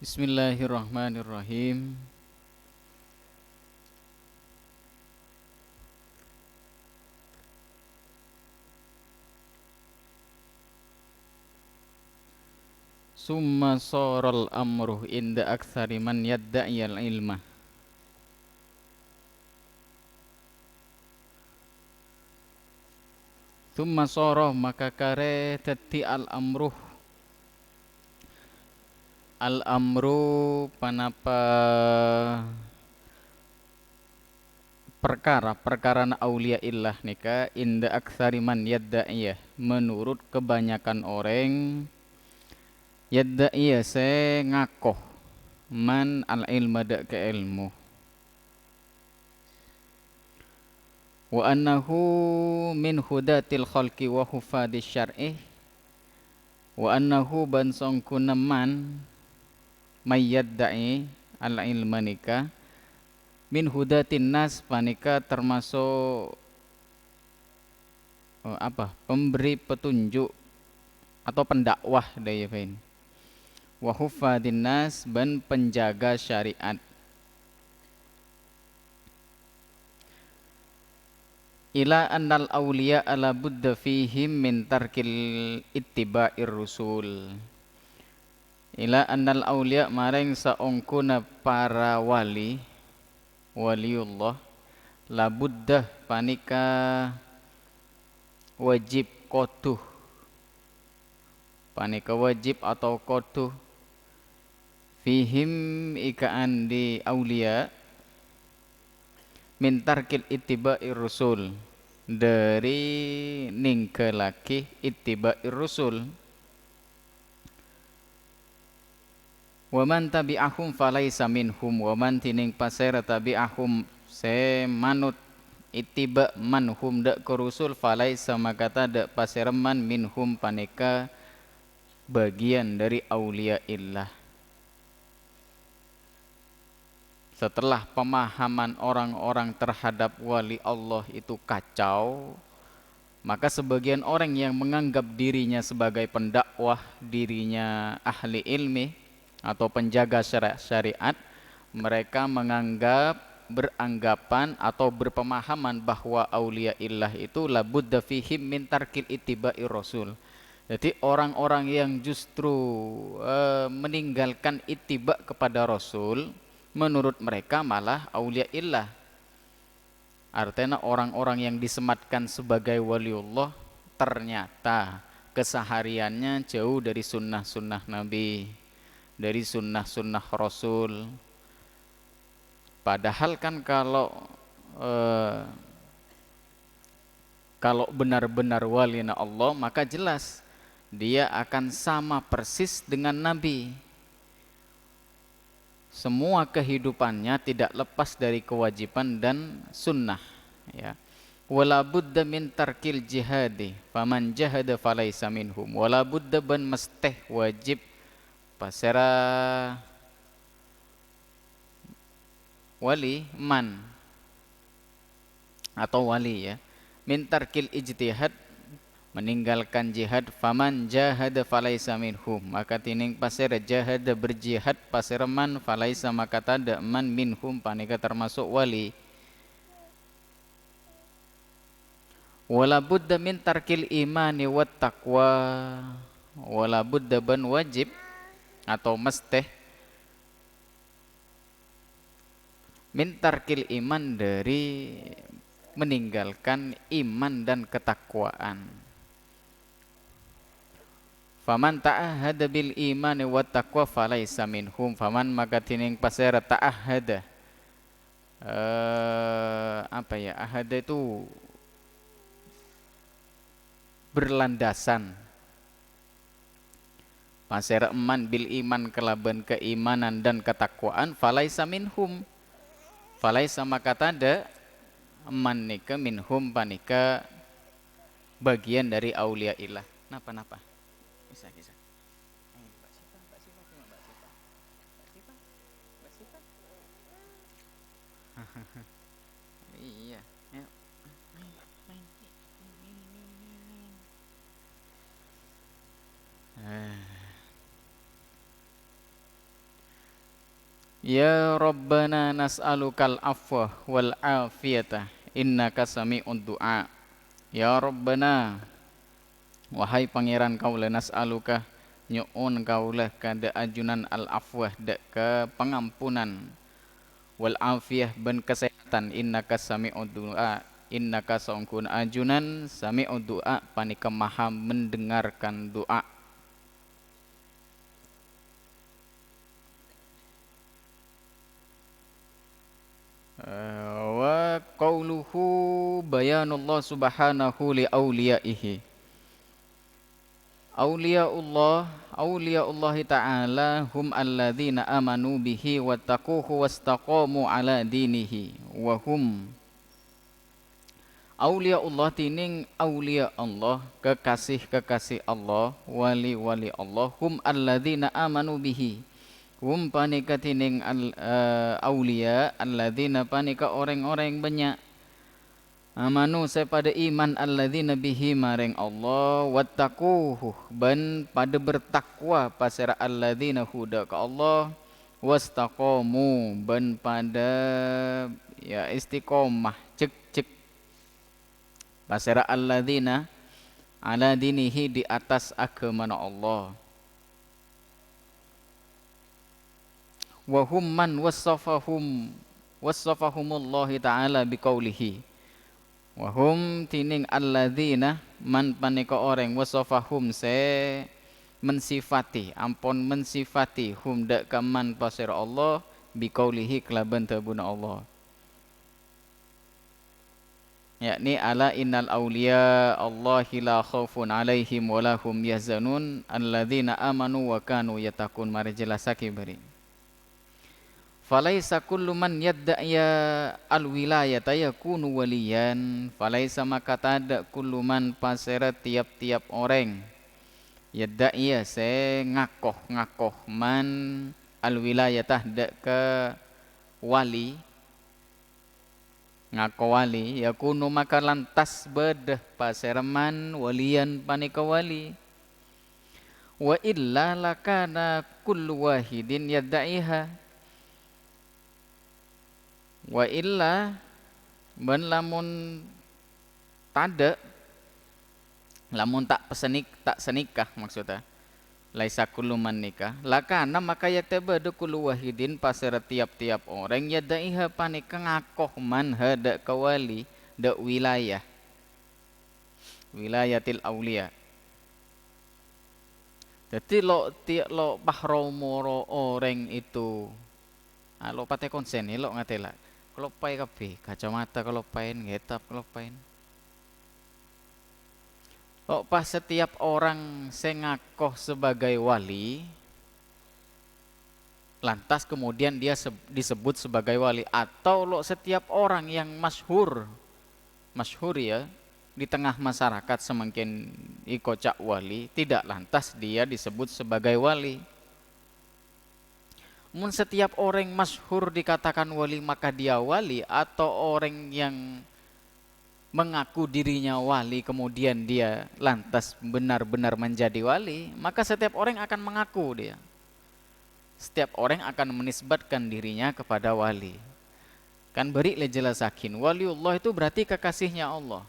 Bismillahirrahmanirrahim. Summa soral amruh inda aktsari man yadda'iyal ilmah. Summa soroh maka kare teti al amru panapa perkara na aulia illah nika inda aktsari man yadda'iyah menurut kebanyakan orang yadda'iyah se ngakoh man al ilma da ke ilmu. Wa annahu min hudatil khalqi wa hufadis syar'i wa annahu bansong kunaman mayyadda'i al ilma nika min hudatin nas panika termasuk pemberi petunjuk atau pendakwah daya fain wa hufadin nas ban penjaga syariat ila annal awliya ala budda fihim min tarkil ittiba'ir rusul ila annal awliya maring saongkuna para waliullah la budda panika wajib koduh panika wajib atau koduh fihim ikaan di awliya min tarkil ittiba'ir rusul dari ningkelaki ittiba'ir rusul wa man tabi'ahum falaisa minhum wa man tining pasera tabi'ahum se manut ittiba manhum dak ke rusul falaisa makata dak pasereman minhum paneka bagian dari aulia illah. Setelah pemahaman orang-orang terhadap wali Allah itu kacau, maka sebagian orang yang menganggap dirinya sebagai pendakwah, dirinya ahli ilmi atau penjaga syariat, mereka beranggapan atau berpemahaman bahwa aulia illah itu labudda fihim min tarkil ittiba'i rasul. Jadi orang-orang yang justru meninggalkan ittiba kepada rasul, menurut mereka malah aulia illah. Artinya orang-orang yang disematkan sebagai waliullah ternyata kesehariannya jauh dari sunnah-sunnah Nabi, dari sunnah-sunnah Rasul. Padahal kan kalau benar-benar walina Allah, maka jelas dia akan sama persis dengan Nabi. Semua kehidupannya tidak lepas dari kewajiban dan sunnah, ya. Wala budda min tarkil jihadi faman jahada falaisa minhum. Wala budda ban mesteh wajib pasera wali man atau wali, ya, min tarkil ijtihad meninggalkan jihad faman jahada falaisa minhum maka tining pasera jahada berjihad pasera man falaisa maka tada man minhum panika termasuk wali. Wala budda min tarkil imani wat taqwa wala budda ban wajib atau mesteh min tarkil iman dari meninggalkan iman dan ketakwaan. Faman ta'ahada bil imani wat taqwa falaisa minhum faman maka tining pasera ta'ahada ahada itu berlandasan pasera eman bil iman kelaban keimanan dan ketakwaan falaisa minhum falaisa maka tada eman nika minhum panika bagian dari aulia ilah. Napa bisa iya ya. Ya Rabbana nas'alukal afwa wal afiyata innaka sami'ud du'a. Ya Rabbana, wahai pangeran kaula, nas'aluka nyuun kaula kada ajunan al afwah dak ke pengampunan, wal afiyah ben kesehatan, innaka sami'ud du'a, innaka sangkun ajunan sami'ud du'a panika maha mendengarkan doa. Wa qauluhu bayanullah subhanahu li awliyaihi. Auliyaullah ta'ala hum alladzina amanu bihi wattaquhu wastaqamu ala dinihi wa hum auliyaullah tining aulia Allah, kekasih-kekasih Allah, wali-wali Allah, hum alladzina amanu bihi, hum panika tining aulia alladzina panika orang-orang banyak amanu saya pada iman alladzina bihi maring Allah, wattaquhu ban pada bertakwa pasira alladzina huda ka Allah, wastaqamu ban pada ya istiqomah cek pasira alladzina ala dinihi di atas agama Allah. Wa hum man wassafahumullah ta'ala biqaulihi. Wahum tining alladzina man panika orang wasafahum se mensifati ampun mensifati hum dak kaman pasir Allah biqaulihi kelaban tabuna Allah, yakni ala innal auliya Allahi la khaufun alaihim walahum yahzanun alladzina amanu wa kanu yattaqun. Mari jelasake bari. Falaisa kullu man yadda'iya al-wilayata yakunu waliyan. Falaisa maka tada kullu man pasera tiap-tiap orang yadda'iya se ngakoh man al-wilayatah dak ke wali, ngakoh wali, yakunu maka lantas bedah pasera man walian panika wali. Wa illa lakana kullu wahidin yadda'iha. Wa illa ben lamun tada, lamun tak senikah maksudnya, laisa kullu man nikah, lakana maka yatebadu kullu wahidin pasera tiap-tiap orang yadaiha panika ngakoh man hada kawali dak wilayah, wilayatil aulia. Jadi lo pahromoro orang itu lo pate konsen lo ngatela kelopai kabeh, kacamata kelopain, ngetap kelopain. Kok pas setiap orang sengakoh sebagai wali, lantas kemudian dia disebut sebagai wali, atau lo setiap orang yang masyhur ya di tengah masyarakat semakin ikocak wali, tidak lantas dia disebut sebagai wali. Mun setiap orang masyhur dikatakan wali maka dia wali, atau orang yang mengaku dirinya wali kemudian dia lantas benar-benar menjadi wali, maka setiap orang akan mengaku dia. Setiap orang akan menisbatkan dirinya kepada wali. Kan beri le jelasakin, waliullah itu berarti kekasihnya Allah.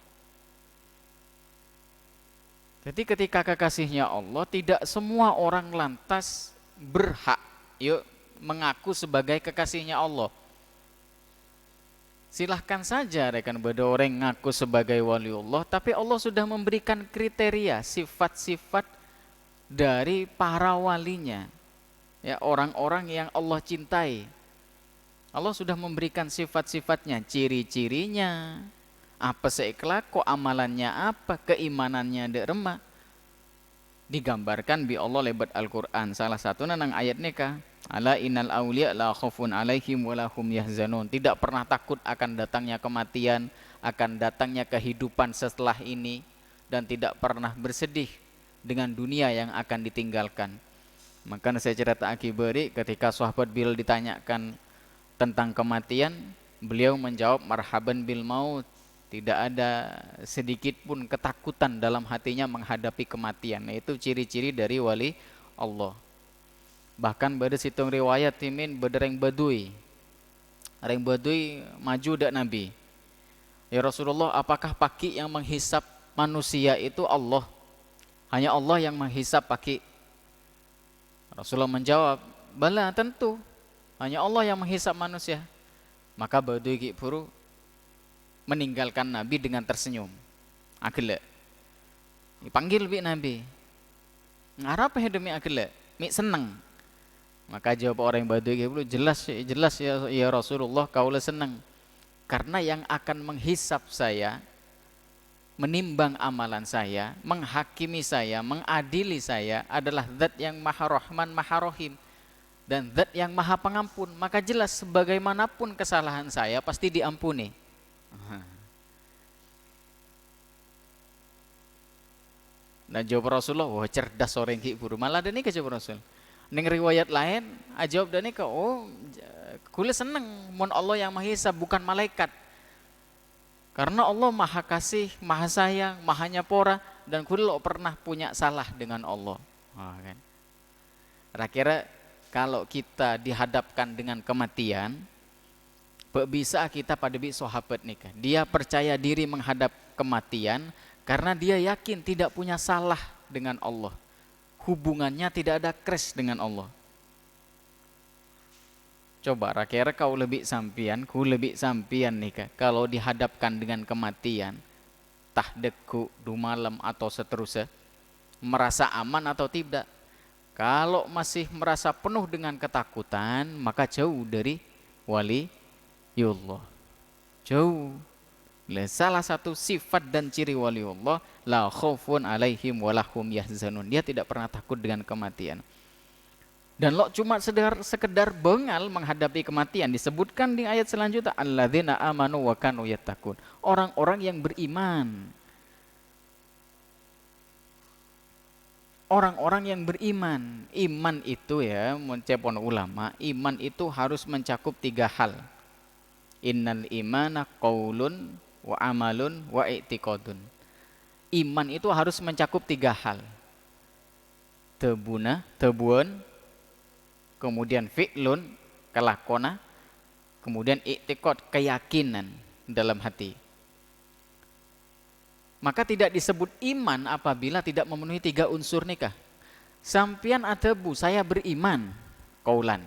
Jadi ketika kekasihnya Allah, tidak semua orang lantas berhak mengaku sebagai kekasihnya Allah. Silahkan saja rekan beda orang ngaku sebagai waliullah, tapi Allah sudah memberikan kriteria sifat-sifat dari para walinya, ya orang-orang yang Allah cintai. Allah sudah memberikan sifat-sifatnya, ciri-cirinya, apa seiklako, amalannya apa, keimanannya derema, digambarkan bi Allah lebat Al-Quran. Salah satu nang ayat nikah, ala innal awliya la khaufun alaihim wa lahum yahzanun. Tidak pernah takut akan datangnya kematian, akan datangnya kehidupan setelah ini, dan tidak pernah bersedih dengan dunia yang akan ditinggalkan. Maka saya cerita akibari ketika sahabat Bilal ditanyakan tentang kematian, beliau menjawab marhaban bil maut. Tidak ada sedikit pun ketakutan dalam hatinya menghadapi kematian. Itu ciri-ciri dari wali Allah. Bahkan pada situng riwayat timin bedereng badui. Reng badui maju dak Nabi. Ya Rasulullah, apakah paki yang menghisap manusia itu Allah? Hanya Allah yang menghisap paki. Rasulullah menjawab, bala tentu. Hanya Allah yang menghisap manusia. Maka badui ki puru meninggalkan Nabi dengan tersenyum. Akhirnya dipanggil bi Nabi. Ngarap demi akhirnya, mi seneng. Maka jawab orang badui ki puru, jelas ya Rasulullah, kaulah seneng. Karena yang akan menghisap saya, menimbang amalan saya, menghakimi saya, mengadili saya adalah zat yang maha rahman, maha rahim, dan zat yang maha pengampun. Maka jelas sebagaimanapun kesalahan saya pasti diampuni. Nah jawab Rasulullah, wah cerdas orang ki buru. Malah ada nih jawab Rasul. Ning riwayat lain, jawab dan nih oh kule seneng mon Allah yang menghisap bukan malaikat. Karena Allah maha kasih, maha sayang, maha nyapora, dan kule lo pernah punya salah dengan Allah. Kan? Kira-kira kalau kita dihadapkan dengan kematian, bisa kita pada bi sahabat nikah. Dia percaya diri menghadap kematian karena dia yakin tidak punya salah dengan Allah. Hubungannya tidak ada crash dengan Allah. Coba kira kau lebih sampian, ku lebih sampian nikah. Kalau dihadapkan dengan kematian, tah deku, du malam atau seterusnya, merasa aman atau tidak? Kalau masih merasa penuh dengan ketakutan, maka jauh dari waliullah. Jauh. Salah satu sifat dan ciri waliullah, la khaufun alaihim walahum yahzanun. Dia tidak pernah takut dengan kematian. Dan lo cuma sekedar bengal menghadapi kematian. Disebutkan di ayat selanjutnya, alladzina amanu wa kanu yattaqun. Orang-orang yang beriman. Orang-orang yang beriman. Iman itu ya, mencepon ulama, iman itu harus mencakup 3 hal. Innal imana qaulun wa amalun wa i'tiqadun. Iman itu harus mencakup 3 hal. Tebuan, kemudian fi'lun, kelakona, kemudian i'tiqad, keyakinan dalam hati. Maka tidak disebut iman apabila tidak memenuhi 3 unsur nikah. Sampian atebu, saya beriman, qaulan.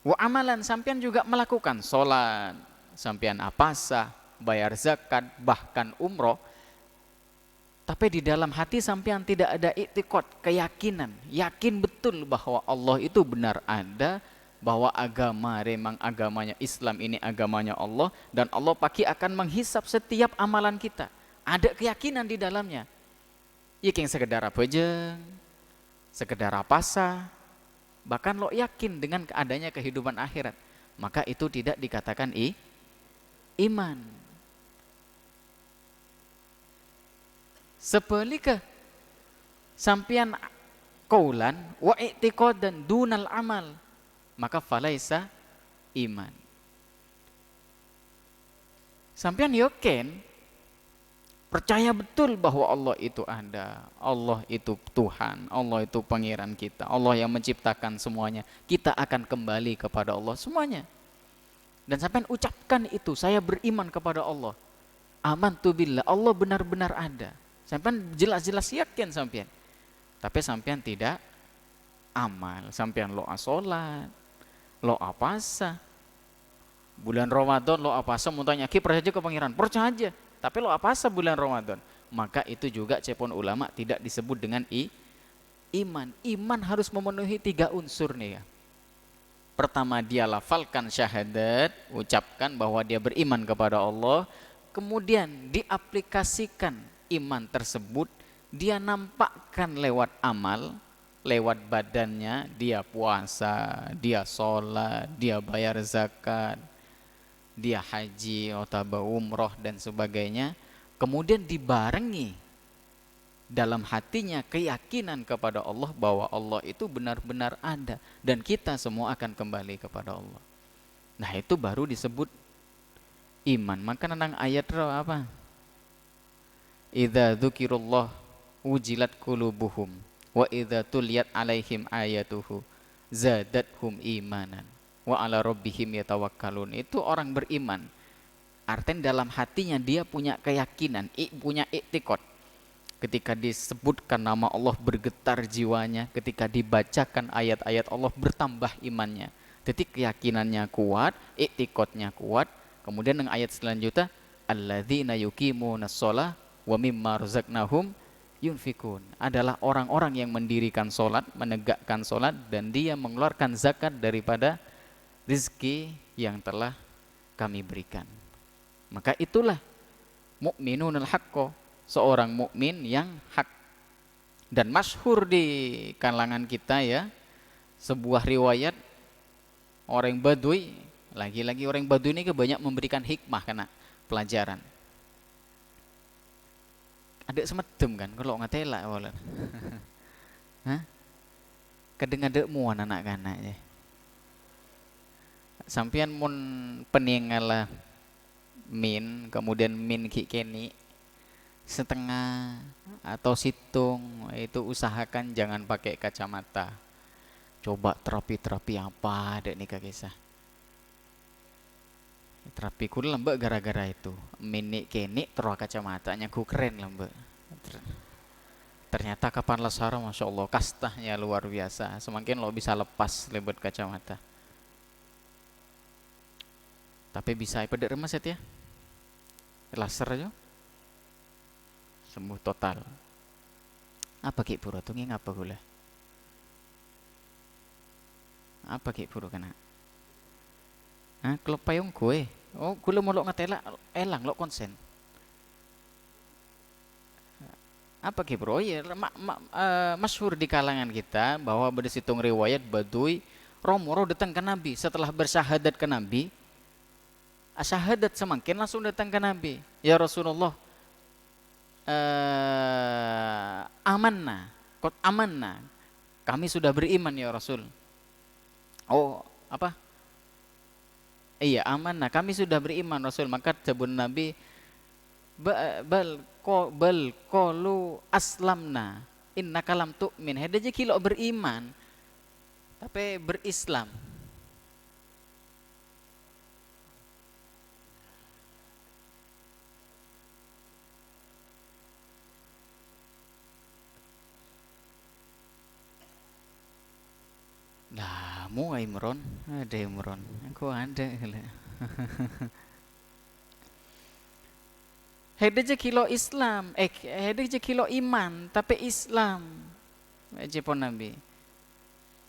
Wa amalan, sampian juga melakukan sholat, sampian apasa, bayar zakat, bahkan umroh. Tapi di dalam hati sampean tidak ada i'tiqad, keyakinan, yakin betul bahwa Allah itu benar ada, bahwa agama memang agamanya Islam ini agamanya Allah, dan Allah pasti akan menghisap setiap amalan kita. Ada keyakinan di dalamnya. Yang sekedar apa aja, sekedar apasa, bahkan lo yakin dengan adanya kehidupan akhirat, maka itu tidak dikatakan iman. Sebaliknya sampian qaulan wa i'tiqadan dunal amal, maka falaisa iman. Sampian yakin, percaya betul bahwa Allah itu ada, Allah itu Tuhan, Allah itu pangeran kita, Allah yang menciptakan semuanya. Kita akan kembali kepada Allah semuanya. Dan sampean ucapkan itu, saya beriman kepada Allah. Amantu billah, Allah benar-benar ada. Sampean jelas-jelas yakin sampean. Tapi sampean tidak amal. Sampean lo asolat, lo apasa. Bulan Ramadan lo apasa, mau tanya ki percaya ke pangeran, percaya aja. Tapi lo apasa bulan Ramadan? Maka itu juga cepon ulama tidak disebut dengan iman. Iman harus memenuhi 3 unsur nih ya. Pertama, dia lafalkan syahadat, ucapkan bahwa dia beriman kepada Allah. Kemudian diaplikasikan iman tersebut, dia nampakkan lewat amal, lewat badannya, dia puasa, dia sholat, dia bayar zakat, dia haji atau umroh dan sebagainya. Kemudian dibarengi dalam hatinya keyakinan kepada Allah bahwa Allah itu benar-benar ada dan kita semua akan kembali kepada Allah. Nah itu baru disebut iman. Maka nang ayat apa? Idza dzukirullah wujilat qulubuhum wa idza tuliyat alaihim ayatuhu zadathum imanan wa ala rabbihim yatawakkalun. Itu orang beriman. Artinya dalam hatinya dia punya keyakinan, punya iktikad. Ketika disebutkan nama Allah bergetar jiwanya, ketika dibacakan ayat-ayat Allah bertambah imannya. Jadi keyakinannya kuat, iktikadnya kuat. Kemudian dengan ayat selanjutnya, alladzina yuqimunas shalah wa mimma razaqnahum yunfikun, adalah orang-orang yang mendirikan solat, menegakkan solat, dan dia mengeluarkan zakat daripada rizki yang telah kami berikan. Maka itulah mukminunul haqqo, seorang mukmin yang hak. Dan masyhur di kalangan kita ya, sebuah riwayat orang Baduy, lagi-lagi orang Baduy ini banyak memberikan hikmah karena pelajaran. Ada semedem kan kalau ngatela walan. Hah? Kadang ada muan anak-anak ya. Sampian mun peninggalah min, kemudian min kini setengah atau situng, itu usahakan jangan pakai kacamata. Coba terapi-terapi apa ada nih kisah. Terapi ku lembek gara-gara itu. Min kini terus kacamatanya ku keren lembek. Ternyata kapan lesara, masya Allah, kastahnya luar biasa. Semakin lo bisa lepas lebat kacamata. Tapi bisa pada remas ya. Laser aja sembuh total. Apa ki pura tuh ngapa gula? Apa ki pura kena? Hah, kalau payung kue. Oh, gula mau lo ngatela elang lo konsen. Apa ki bro? Ya masyhur di kalangan kita bahwa berdisitung riwayat Baduy romoro datang ke Nabi setelah bersyahadat ke Nabi. Syahadat semakin langsung datang ke Nabi. Ya Rasulullah, amanna, kot amanna, kami sudah beriman ya Rasul. Oh apa? Iya amanna, kami sudah beriman Rasul. Maka jabun Nabi, bal qalu aslamna innaka lam tu'min. Hedaje kilo beriman tapi berislam. Nah, mu Imron, ada Imron. Aku ada. Hedaje kilo Islam, hedaje kilo iman, tapi Islam. Cepon Nabi.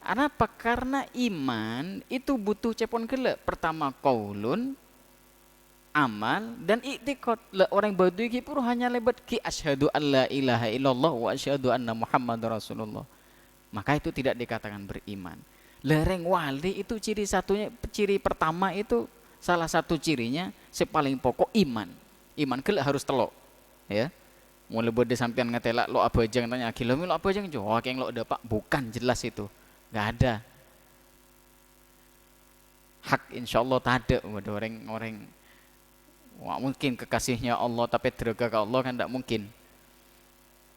Kenapa? Karena iman itu butuh cepon kele. Pertama qaulun, amal, dan i'tiqad. Orang Baduy ki pun hanya lebat ki asyhadu alla ilaha illallah wa asyhadu anna Muhammadar Rasulullah. Maka itu tidak dikatakan beriman. Lereng wali itu ciri satunya, ciri pertama itu salah satu cirinya sepaling pokok iman. Iman kelak harus telok, ya. Mulai bode sampean ngatela lo apa aja tanya kilomi lo apa aja jawab yang lo dapat bukan jelas itu, nggak ada. Hak insyaallah tak ada. Waduh orang wah, mungkin kekasihnya Allah tapi derga ke Allah kan tidak mungkin.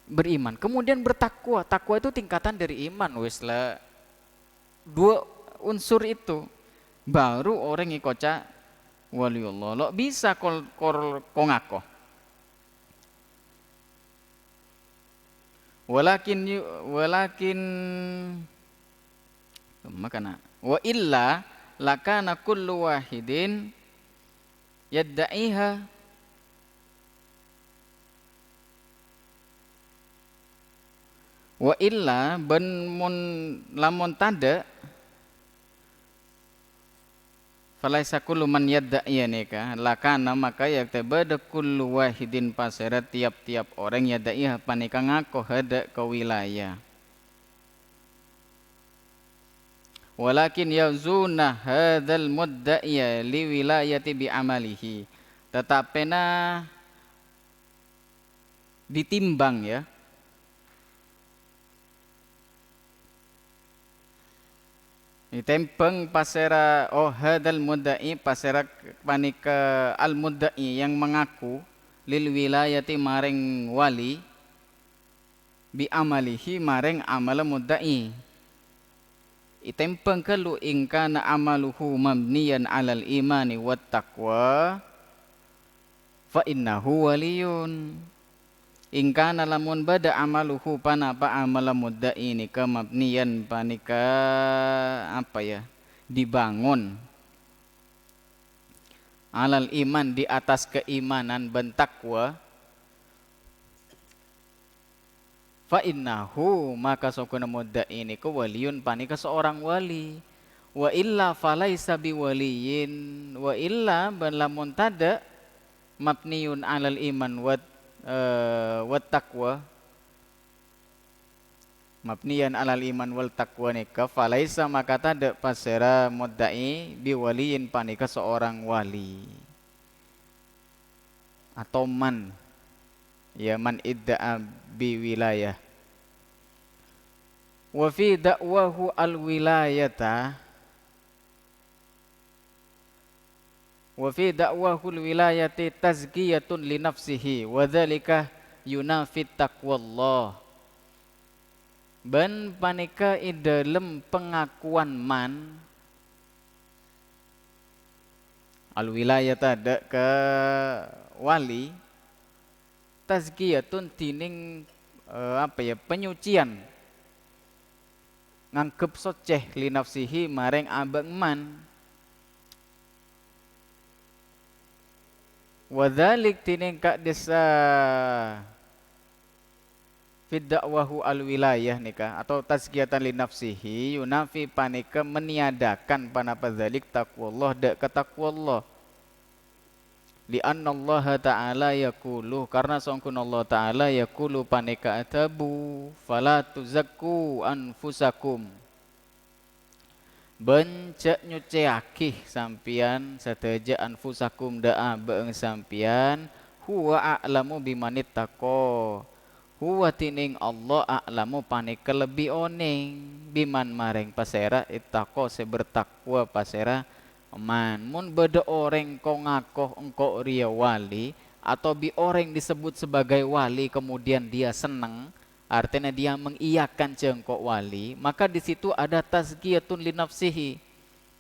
Beriman, kemudian bertakwa. Takwa itu tingkatan dari iman, wis lah. Dua unsur itu baru orang ngikoca waliullah. Lo bisa kol ngako. Walakin makana wa illa lakana kullu wahidin yadda'iha wa illa ben mun lamun tada falaisa kullu man yadda'i nika lakana, maka yaktabada kullu wahidin pasera tiap-tiap orang yadda'i panika ngaku hada ke wilayah. Walakin yazuna hadzal mudda'iya li wilayati bi amalihi, tetapi ditimbang ya. Ditempeng pasera hadzal mudda'i, pasera panika al mudda'i yang mengaku lil wilayati maring wali bi amalihi mareng amal mudda'i itempeng kelu ingkana amaluhu mabniyan alal imani wat taqwa fa innahu waliyun ingkana lamun bada amaluhu panapa amal mudda'i ni ka mabniyan panika apa ya dibangun alal iman di atas keimanan ben takwa fa innahu maka sokuna mudda'i ini ku waliyun panika seorang wali wa illa falaisa biwaliyin wa illa ban lamun tada mabniun alal iman wat taqwa mabniyan alal iman wal taqwa nika falaisa maka tada pasera mudda'i biwaliyin panika seorang wali atau man ya man idda'a bi wilayah wa fi da'wahu al wilayata wa fi da'wahu al wilayati tazkiyatun li nafsihi wa dzalika yunafi taqwallah ban panika idalem pengakuan man al wilayata ada ke wali tazkiyatun tining penyucian ngangkep soceh li nafsihi mareng abang man wadzalik tining kak desa fid da'wahu al wilayah nikah atau tazkiyatan li nafsihi yunafi panika meniadakan panapa dzalik taqwallah dak ketakwallah li anna Allah ta'ala yaqulu karena songkun Allah ta'ala yaqulu panika atabu fala tuzakku anfusakum bencak nyuciakih sampian sateja anfusakum da'a beeng sampian huwa a'lamu bimanit taqo huwa tining Allah a'lamu panika lebih oning biman mareng pasera ittaqo sebertakwa pasera man mun beda orang kau ngakoh engkau ria wali atau bi orang disebut sebagai wali kemudian dia senang artinya dia mengiyakan cengkok wali maka di situ ada tazkiyatun li nafsihi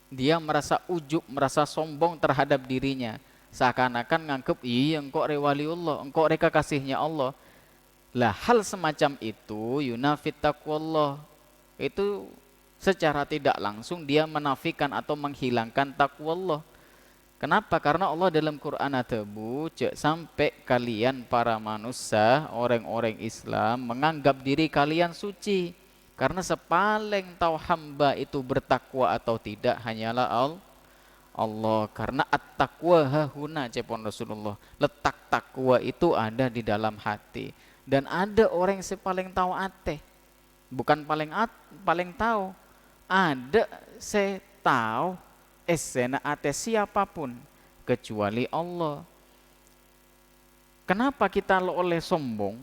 dia merasa ujub merasa sombong terhadap dirinya seakan-akan nganggep iya engkau re waliullah engkau re kekasihnya Allah lah hal semacam itu yunafit taqwallah itu secara tidak langsung dia menafikan atau menghilangkan taqwallah. Kenapa? Karena Allah dalam Quran atabu sampai kalian para manusia, orang-orang Islam menganggap diri kalian suci. Karena sepaling tahu hamba itu bertakwa atau tidak hanyalah Allah. Karena at-taqwa hahuna cepon Rasulullah. Letak takwa itu ada di dalam hati. Dan ada orang yang sepaling tahu ate. Bukan paling tahu. Ada saya tahu esena ate siapapun kecuali Allah. Kenapa kita lo oleh sombong,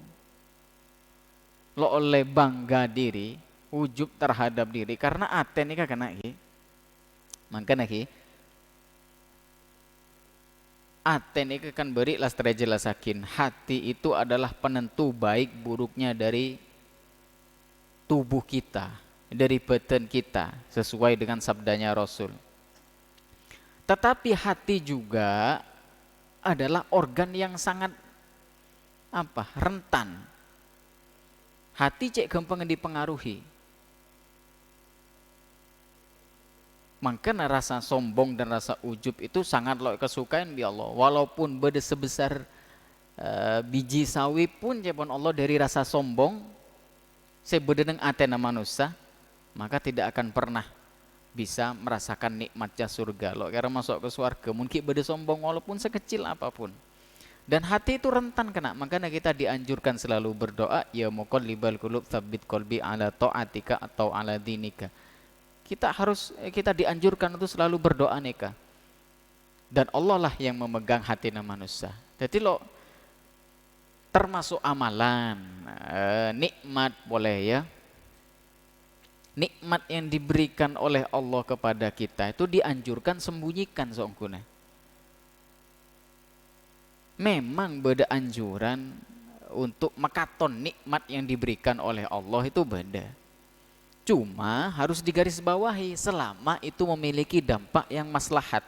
lo oleh bangga diri, ujub terhadap diri? Karena ate nih kena ki, makanya ki ate nih kan beri las terjelasakin hati itu adalah penentu baik buruknya dari tubuh kita. Dari badan kita sesuai dengan sabdanya Rasul. Tetapi hati juga adalah organ yang sangat rentan. Hati cek gampang dipengaruhi. Makanya rasa sombong dan rasa ujub itu sangat lo kesukaan di Allah. Walaupun beda sebesar biji sawi pun cepon Allah dari rasa sombong sebeda dengan atena manusia maka tidak akan pernah bisa merasakan nikmatnya surga. Lo karena masuk ke surga mungkin beda sombong walaupun sekecil apapun. Dan hati itu rentan kena. Makanya kita dianjurkan selalu berdoa ya muqallibal qulub tsabbit qalbi ala ta'atika atau ala dinika. Kita dianjurkan untuk selalu berdoa nika. Dan Allah lah yang memegang hati manusia. Jadi lo termasuk amalan nikmat boleh ya. Nikmat yang diberikan oleh Allah kepada kita itu dianjurkan sembunyikan songkuna. Memang beda anjuran untuk mekaton nikmat yang diberikan oleh Allah itu beda. Cuma harus digarisbawahi selama itu memiliki dampak yang maslahat.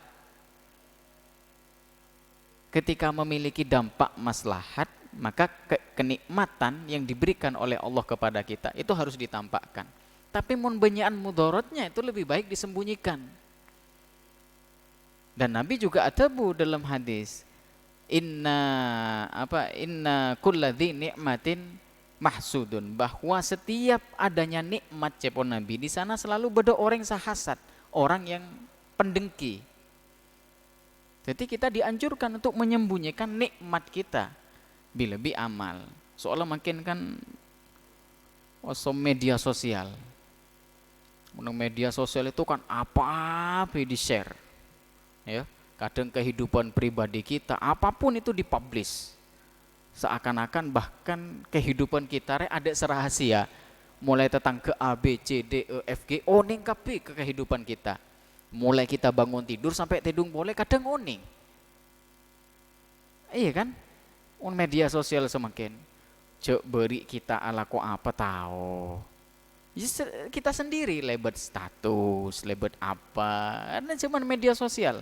Ketika memiliki dampak maslahat, maka kenikmatan yang diberikan oleh Allah kepada kita itu harus ditampakkan. Tapi mun benyaan mudorotnya itu lebih baik disembunyikan. Dan Nabi juga atabu dalam hadis, inna kulladzi ni'matin mahsudun, bahwa setiap adanya nikmat cepon Nabi di sana selalu ada orang sahasat, orang yang pendengki. Jadi kita dianjurkan untuk menyembunyikan nikmat kita lebih amal. Soalnya makin kan media sosial. Media sosial itu kan apa-apa di share. Ya, kadang kehidupan pribadi kita apapun itu dipublish. Seakan-akan bahkan kehidupan kita ada serahasia. Mulai tentang ke A, B, C, D, E, F, G, oning kabeh ke kehidupan kita. Mulai kita bangun tidur sampai tidung boleh kadang oning. Iya kan? Media sosial semakin cek beri kita ala ko apa tahu. Kita sendiri lebet status, lebet apa, ada cuman media sosial.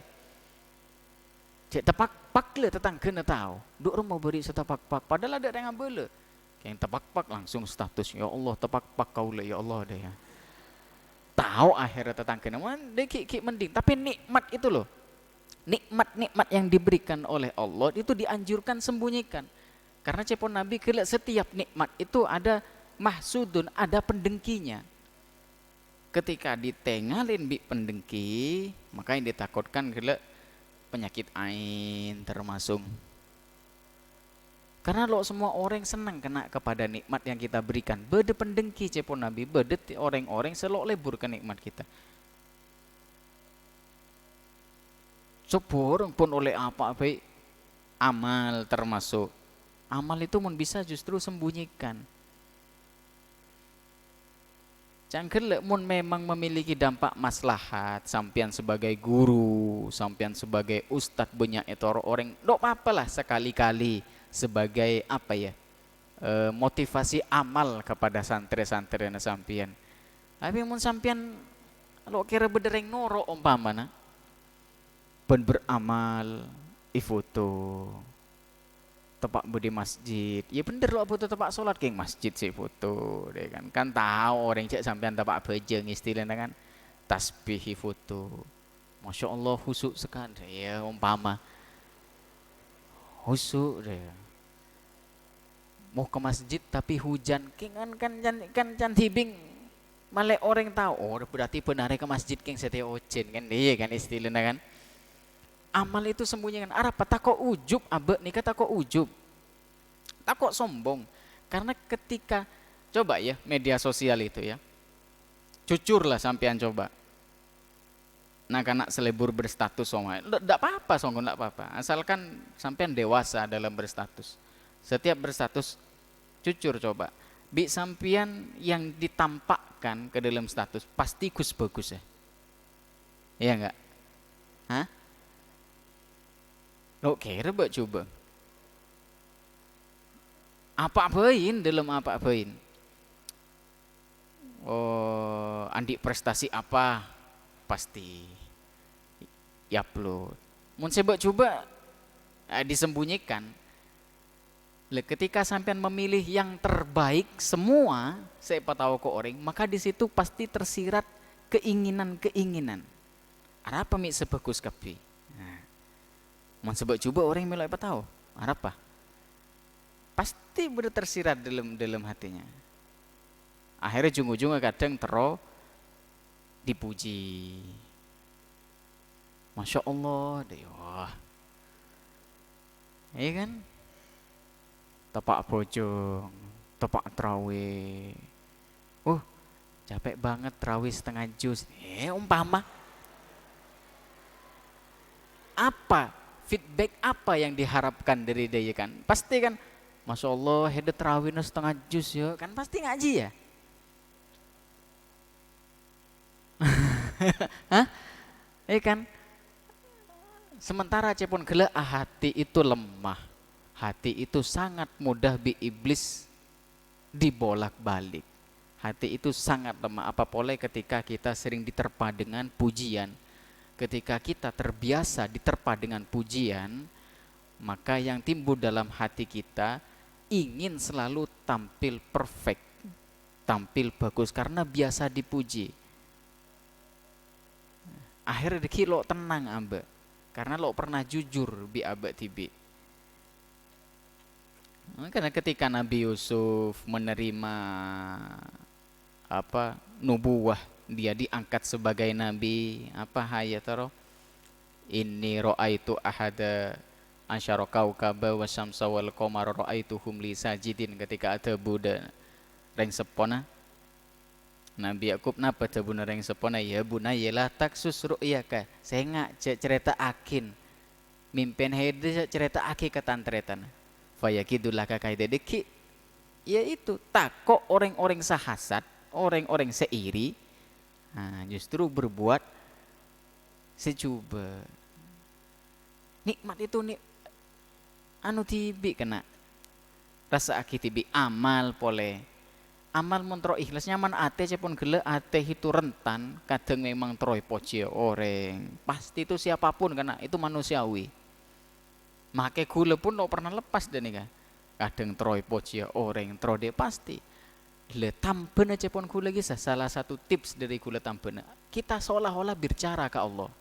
Cek tepak-pak le tetang kena tahu. Duk mau beri setapak-pak, padahal ada yang ngambil. Yang tepak-pak langsung status, ya Allah tepak-pak kau le, ya Allah deh ya. Tahu akhirnya tetang kena, deki mending. Tapi nikmat itu loh, nikmat-nikmat yang diberikan oleh Allah itu dianjurkan sembunyikan. Karena cepon Nabi kira setiap nikmat itu ada mahsudun, ada pendengkinya. Ketika ditengalin bi pendengki, maka yang ditakutkan kira penyakit ain termasuk. Karena lo semua orang senang kena kepada nikmat yang kita berikan. Bede pendengki cepon Nabi, bede orang-orang selok lebur ke nikmat kita. Seborong pun oleh apa-apa amal termasuk. Amal itu mun bisa justru sembunyikan. Cangkel mun memang memiliki dampak maslahat, sampian sebagai guru, sampian sebagai ustadz banyak itu orang, dok apalah sekali-kali sebagai apa ya, motivasi amal kepada santri-santri na sampian. Tapi mun sampian lo kira bedereng noro umpamana, ben beramal, ifoto, tepak budi masjid, ya bener lo foto tepak sholat keng masjid sih foto, deh kan tahu orang cek sampean tepak bejeng istilahnya kan, tasbih foto, masya Allah husuk sekali ya umpama, husuk deh, mau ke masjid tapi hujan, kan hibing, malah orang tahu, oh berarti benar ke masjid keng setia ojen kan, iya kan istilahnya kan. Amal itu sembunyikan. Arab takok ujub abe nikah takok ujub. Takok sombong. Karena ketika coba ya media sosial itu ya. Cucurlah sampean coba. Nak selebur berstatus sama. Enggak apa-apa songgon enggak apa-apa. Asalkan sampean dewasa dalam berstatus. Setiap berstatus cucur coba. Bi sampean yang ditampakkan ke dalam status pasti bagus ya. Iya enggak? Hah? Lo kira buat coba apa apain dalam apa apain, oh andik prestasi apa pasti ya upload. Mun saya coba disembunyikan. Ketika sampean memilih yang terbaik semua siapa tahu ke orang, maka di situ pasti tersirat keinginan apa mi sebagus kapi. Mau sebab coba orang mulai apa tahu apa pasti benar tersirat dalam hatinya. Akhirnya ujung-ujungnya kadang dipuji, masya Allah deh, wah, iya kan, tepak bojong, tepak terawih, capek banget terawih setengah juz, umpama apa feedback apa yang diharapkan dari dia kan? Pasti kan, masya Allah, hedet terawih setengah juz ya, kan pasti ngaji ya. Hah? Kan? Sementara cepon gela hati itu lemah, hati itu sangat mudah bi iblis dibolak-balik. Hati itu sangat lemah, apa boleh ketika kita sering diterpa dengan pujian. Ketika kita terbiasa diterpa dengan pujian, maka yang timbul dalam hati kita ingin selalu tampil perfect, tampil bagus karena biasa dipuji. Akhirnya lo tenang ambe, karena lo pernah jujur bi abe tibi. Karena ketika Nabi Yusuf menerima apa nubuwah, dia diangkat sebagai nabi, apa hayataro inni ra'aitu ahada asyara kaukaba wasyamsa wal qamara ra'aituhum li sajidin. Ketika ada Buddha reng sepona Nabi Yakub napa tabuna reng sepona, ya bunaya la taksus ru'yaka, saya ngak cerita akin mimpen hede cerita aki ketantretan fayakidullah kakai dedeki, yaitu takok orang-orang sahasat, orang-orang seiri, nah, justru berbuat secuba. Nikmat itu nih anu tibi kena rasa aki tibi amal pole, amal montro ikhlas nyaman ate cepon gele ate itu rentan kadang memang troy poci orang pasti itu siapapun kena itu manusiawi. Make gula pun lo pernah lepas dan nih kadang troy poci orang troy pasti le tampen aja pun gula lagi salah satu tips dari gula tampen kita seolah-olah bicara ke Allah,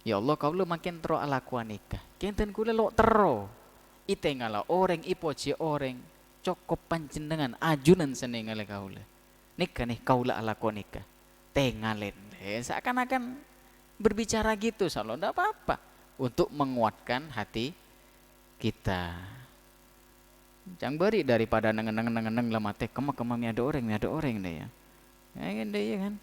ya Allah kau lo makin tro ala kuanika kenten gula lo tero ite ngala orang ipoci orang cukup panjenengan ajunan senengal kaula nikah nih kaula ala kuanika tengalen seakan-akan berbicara gitu salo ndak apa-apa untuk menguatkan hati kita. Jangan beri daripada nengen-nengen lemate kema-kema ada orang deh ya. Ya kan deh ya kan.